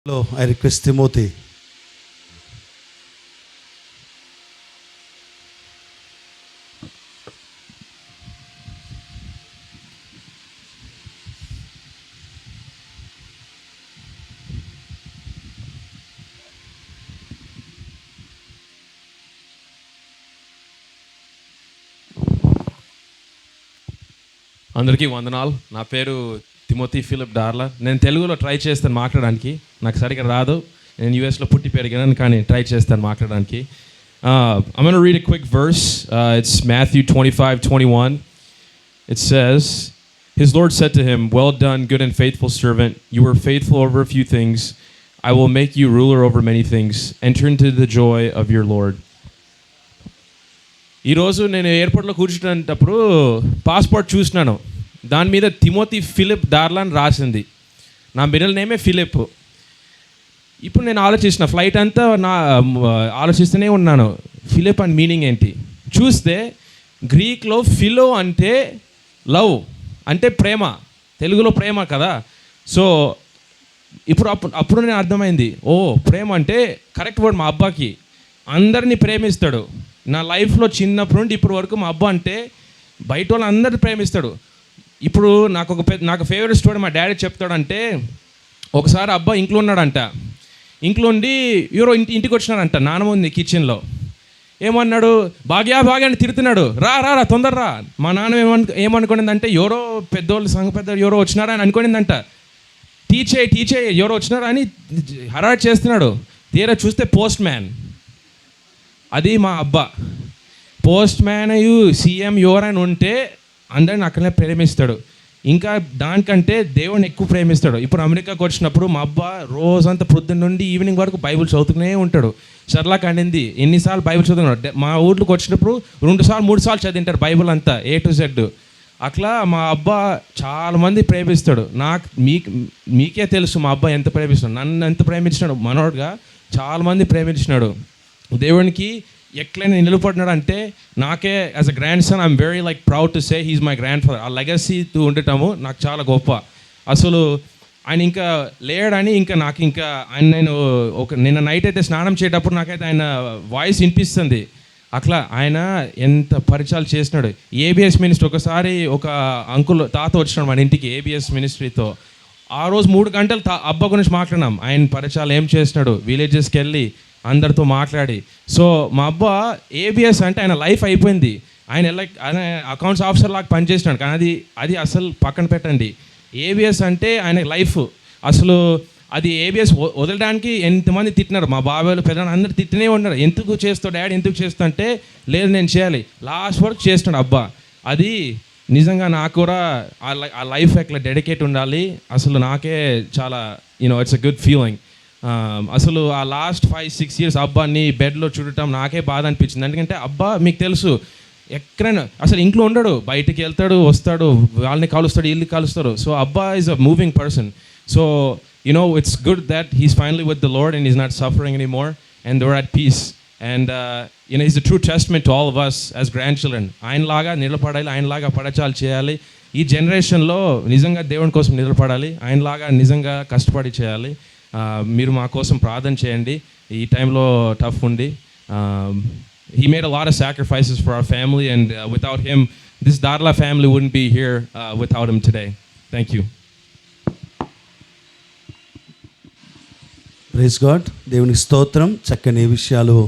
Hello, I request Timothy. అందరికీ వందనాలు. నా పేరు తిమోతి ఫిలిప్ డార్లా. నేను తెలుగులో ట్రై చేస్తాను మాట్లాడడానికి. నాకు సరిగ్గా రాదు. నేను యూఎస్లో పుట్టి పెరిగాను, కానీ ట్రై చేస్తాను మాట్లాడడానికి. I'm going to read a quick verse. It's Matthew 25:21. It says, His Lord said to him, "Well done, good and faithful servant. You were faithful over a few things. I will make you ruler over many things. Enter into the joy of your Lord." ఈరోజు నేను ఎయిర్పోర్ట్లో కూర్చునేటప్పుడు passport చూసినాను. దాని మీద Timothy Philip డార్లా అని రాసింది. నా middle నేమే Philip. ఇప్పుడు నేను ఆలోచిస్తున్న ఫ్లైట్ అంతా ఆలోచిస్తూనే ఉన్నాను, ఫిలిప్ అండ్ మీనింగ్ ఏంటి. చూస్తే గ్రీక్లో ఫిలో అంటే లవ్, అంటే ప్రేమ. తెలుగులో ప్రేమ కదా. సో అప్పుడు నేను అర్థమైంది, ప్రేమ అంటే కరెక్ట్ వర్డ్. మా అబ్బాకి అందరినీ ప్రేమిస్తాడు. నా లైఫ్లో చిన్నప్పటి నుండి ఇప్పటి వరకు మా అబ్బా అంటే బయట వాళ్ళు అందరినీ ప్రేమిస్తాడు. ఇప్పుడు నాకు ఫేవరెట్ స్టోరీ మా డాడీ చెప్తాడంటే, ఒకసారి అబ్బా ఇంట్లో ఉన్నాడంట. ఇంట్లో ఉండి ఎవరో ఇంటికి వచ్చినారంట. నాన్నమ్మ ఉంది కిచెన్లో. ఏమన్నాడు, భాగ్యా అని తిడుతున్నాడు. రా తొందర రా. మా నాన్న ఏమనుకునిందంటే, ఎవరో పెద్దోళ్ళు సంఘ పెద్దోళ్ళు ఎవరో వచ్చినారా అని అనుకునిందంట. టీచే ఎవరో వచ్చినారా అని హరాట్ చేస్తున్నాడు. తీరా చూస్తే పోస్ట్ మ్యాన్. అది మా అబ్బా. పోస్ట్ మ్యాన్ సీఎం ఎవరైనా ఉంటే అందరిని అక్కడనే ప్రేమిస్తాడు. ఇంకా దానికంటే దేవుని ఎక్కువ ప్రేమిస్తాడు. ఇప్పుడు అమెరికాకి వచ్చినప్పుడు మా అబ్బా రోజంతా పొద్దున్న నుండి ఈవినింగ్ వరకు బైబిల్ చదువుతూనే ఉంటాడు. షర్లాక్ అనింది ఎన్నిసార్లు బైబిల్ చదువుతున్నాడు. మా ఊర్లోకి వచ్చినప్పుడు 2 సార్లు 3 సార్లు చదివింటారు బైబిల్ అంతా A to Z. అట్లా మా అబ్బా చాలామంది ప్రేమిస్తాడు. మీకే తెలుసు మా అబ్బా ఎంత ప్రేమిస్తున్నాడు. నన్ను ఎంత ప్రేమించినాడు. మనోడుగా చాలామంది ప్రేమించినాడు. దేవునికి ఎట్లయినా నిలబడినాడు అంటే నాకే as a grand son I'm very proud to say he's my grand father. ఆ లెగసీతో ఉండటము నాకు చాలా గొప్ప. అసలు ఆయన ఇంకా లేడని నేను నిన్న నైట్ అయితే స్నానం చేసేటప్పుడు నాకైతే ఆయన వాయిస్ వినిపిస్తుంది. అట్లా ఆయన ఎంత పరిచయాలు చేసినాడు. ABS మినిస్ట్రీ ఒకసారి ఒక తాత వచ్చినాడు మన ఇంటికి ABS మినిస్ట్రీతో. ఆ రోజు 3 గంటలు అబ్బా గురించి మాట్లాడినాం. ఆయన పరిచయాలు ఏం చేసినాడు, విలేజెస్కి వెళ్ళి అందరితో మాట్లాడి. సో మా అబ్బా ABS అంటే ఆయన లైఫ్ అయిపోయింది. ఆయన అకౌంట్స్ ఆఫీసర్ లాగా పనిచేసినాడు. కానీ అది అసలు పక్కన పెట్టండి. ABS అంటే ఆయన లైఫ్. అసలు అది ABS వదలడానికి ఎంతమంది తిట్టినారు. మా బాబాయ్లు పెద్దలు అందరు తిట్టినే ఉన్నారు. ఎందుకు చేస్తావు డాడీ, ఎందుకు చేస్తా అంటే, లేదు నేను చేయాలి. లాస్ట్ వరకు చేస్తున్నాడు అబ్బా. అది నిజంగా నాకు కూడా ఆ లైఫ్ ఎట్లా డెడికేట్ ఉండాలి. అసలు నాకే చాలా ఇట్స్ అ గుడ్ ఫీలింగ్. అసలు ఆ లాస్ట్ 5-6 ఇయర్స్ అబ్బాని బెడ్లో చూడటం నాకే బాధ అనిపించింది. ఎందుకంటే అబ్బా మీకు తెలుసు ఎక్కడైనా అసలు ఇంట్లో ఉండడు, బయటికి వెళ్తాడు వస్తాడు, వాళ్ళని కాలుస్తాడు వీళ్ళని కాలుస్తాడు. సో అబ్బా is a moving person. So it's good that he's finally with the Lord and he's not suffering anymore and they're at peace. And he's a true testament to all of us as grandchildren. ఆయనలాగా నిలబడాలి, ఆయనలాగా పడచాలు చేయాలి. ఈ జనరేషన్లో నిజంగా దేవుని కోసం నిలబడాలి, ఆయనలాగా నిజంగా కష్టపడి చేయాలి. మీరు మా కోసం ప్రార్థన చేయండి. ఈ టైంలో టఫ్ ఉంది. He made a lot of sacrifices for our family and without him this Darla family wouldn't be here without him today. Thank you. Praise God. దేవునికి స్తోత్రం. చక్కని విషయాలు